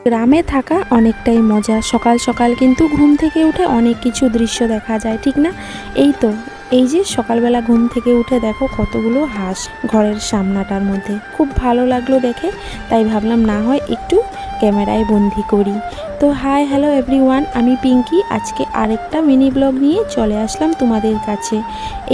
গ্রামে থাকা অনেকটাই মজা। সকাল সকাল কিন্তু ঘুম থেকে উঠে অনেক কিছু দৃশ্য দেখা যায়, ঠিক না? এই যে সকালবেলা ঘুম থেকে উঠে দেখো কতগুলো হাঁস ঘরের সামনাটার মধ্যে, খুব ভালো লাগলো দেখে। তাই ভাবলাম না হয় একটু ক্যামেরায় বন্দি করি। তো হাই হ্যালো এভরিওয়ান, আমি পিঙ্কি। আজকে আরেকটা মিনি ব্লগ নিয়ে চলে আসলাম তোমাদের কাছে।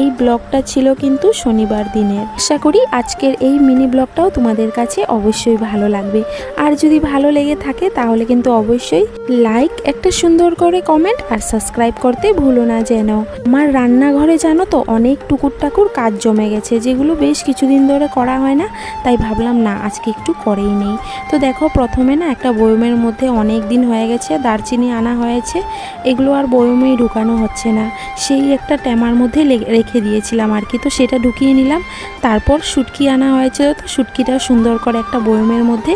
এই ব্লগটা ছিল কিন্তু শনিবার দিনের। আশা করি আজকের এই মিনি ব্লগটাও তোমাদের কাছে অবশ্যই ভালো লাগবে। আর যদি ভালো লেগে থাকে তাহলে কিন্তু অবশ্যই লাইক, একটা সুন্দর করে কমেন্ট আর সাবস্ক্রাইব করতে ভুলো না যেন। আমার রান্নাঘরে জানো তো অনেক টুকুর টাকুর কাজ জমে গেছে, যেগুলো বেশ কিছুদিন ধরে করা হয় না। তাই ভাবলাম না আজকে একটু করেই নেই। তো দেখো প্রথমে না একটা বয়মের মধ্যে অনেক দিন হয়ে গেছে দারচিনি আনা হয়েছে, এগুলো আর বয়মেই ঢুকানো হচ্ছে না। সেই একটা ট্যামার মধ্যে রেখে দিয়েছিলাম আর কি, তো সেটা ঢুকিয়ে নিলাম। তারপর শুটকি আনা হয়েছিল, তো শুটকিটা সুন্দর করে একটা বয়মের মধ্যে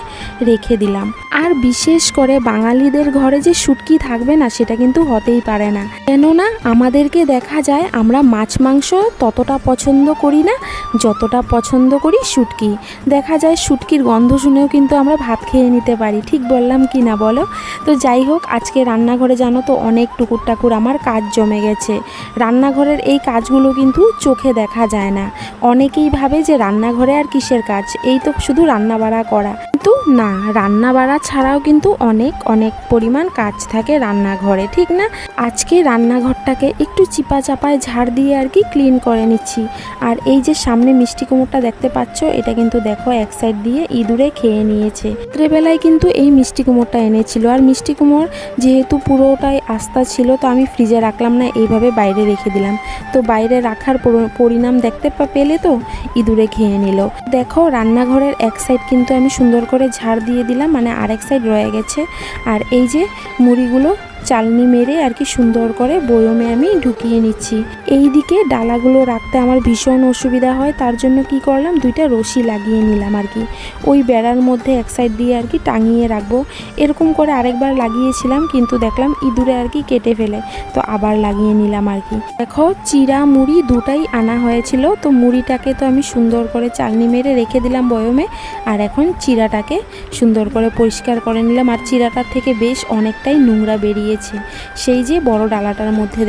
রেখে দিলাম। আর বিশেষ করে বাঙালিদের ঘরে যে শুটকি থাকবে না সেটা কিন্তু হতেই পারে না, কেননা আমাদেরকে দেখা যায় আমরা মাছ মাংস ততটা পছন্দ করি না যতটা পছন্দ করি শুটকি। দেখা যায় শুটকির গন্ধ শুনেও কিন্তু আমরা ভাত খেয়ে নিতে পারি, ঠিক বললাম কি না বলো? তো যাই হোক, আজকে রান্নাঘরে জানো তো অনেক টুকুর টাকুর আমার কাজ জমে গেছে। রান্নাঘরের এই কাজগুলো কিন্তু চোখে দেখা যায় না। অনেকেই ভাবে যে রান্নাঘরে আর কিসের কাজ, এই তো শুধু রান্না বাড়া করা। কিন্তু না, রান্না বাড়া ছাড়াও কিন্তু অনেক অনেক পরিমাণ কাজ থাকে রান্নাঘরে, ঠিক না? আজকে রান্নাঘরটাকে একটু চিপা চাপায় ঝাড় দিয়ে আর কি ক্লিন করে নিচ্ছি। আর এই যে সামনে মিষ্টি কুমড়োটা দেখতে পাচ্ছ, এটা কিন্তু দেখো এক সাইড দিয়ে ইঁদুরে খেয়ে নিয়েছে। রাত্রেবেলায় কিন্তু এই মিষ্টি কুমড়োটা এনেছিল, আর মিষ্টি কুমড়োর যেহেতু পুরোটাই আস্তা ছিল, তো আমি ফ্রিজে রাখলাম না, এইভাবে বাইরে রেখে দিলাম। তো বাইরে রাখার পরিণাম দেখতে পেলে তো ইঁদুরে খেয়ে নিল। দেখো রান্নাঘরের এক সাইড কিন্তু আমি সুন্দর করে ঝাড় দিয়ে দিলাম, মানে আরেক সাইড রয়ে গেছে। আর এই যে মুড়িগুলো চালনি মেরে আর কি সুন্দর করে বয়মে আমি ঢুকিয়ে নিচ্ছি। এই দিকে ডালাগুলো রাখতে আমার ভীষণ অসুবিধা হয়, তার জন্য কি করলাম, দুইটা রশি লাগিয়ে নিলাম আর কি। ওই বেড়ার মধ্যে এক সাইড দিয়ে আর কি টাঙিয়ে রাখবো। এরকম করে আরেকবার লাগিয়েছিলাম, কিন্তু দেখলাম ইঁদুরে আর কি কেটে ফেলে, তো আবার লাগিয়ে নিলাম আর কি। দেখো চিড়া মুড়ি দুটাই আনা হয়েছিল, তো মুড়িটাকে তো আমি সুন্দর করে চালনি মেরে রেখে দিলাম বয়মে। আর এখন চিড়াটাকে সুন্দর করে পরিষ্কার করে নিলাম। আর চিড়াটার থেকে বেশ অনেকটাই নোংরা বেরিয়েছে সেই যে বড় ডালাটার মধ্যে।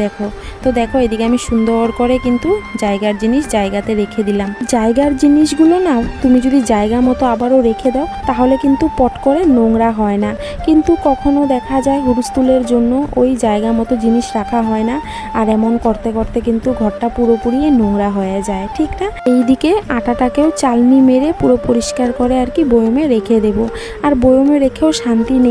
তো দেখো এদিকে আমি সুন্দর করে কিন্তু জায়গার জিনিস জায়গাতে রেখে দিলাম। জায়গার জিনিসগুলো না তুমি যদি জায়গা মতো আবারও রেখে দাও তাহলে কিন্তু পট করে নোংরা হয় না, কিন্তু কখনো দেখা যায় হুলস্থুলের জন্য ওই জায়গা মতো জিনিস রাখা হয় না, আর এমন করতে করতে কিন্তু ঘরটা পুরোপুরি নোংরা হয়ে যায়, ঠিক না? এইদিকে আটাটাকেও চালনি মেরে পুরো পরিষ্কার করে আর কি বয়মে রেখে দেব। আর বয়মে রেখেও শান্তি নেই।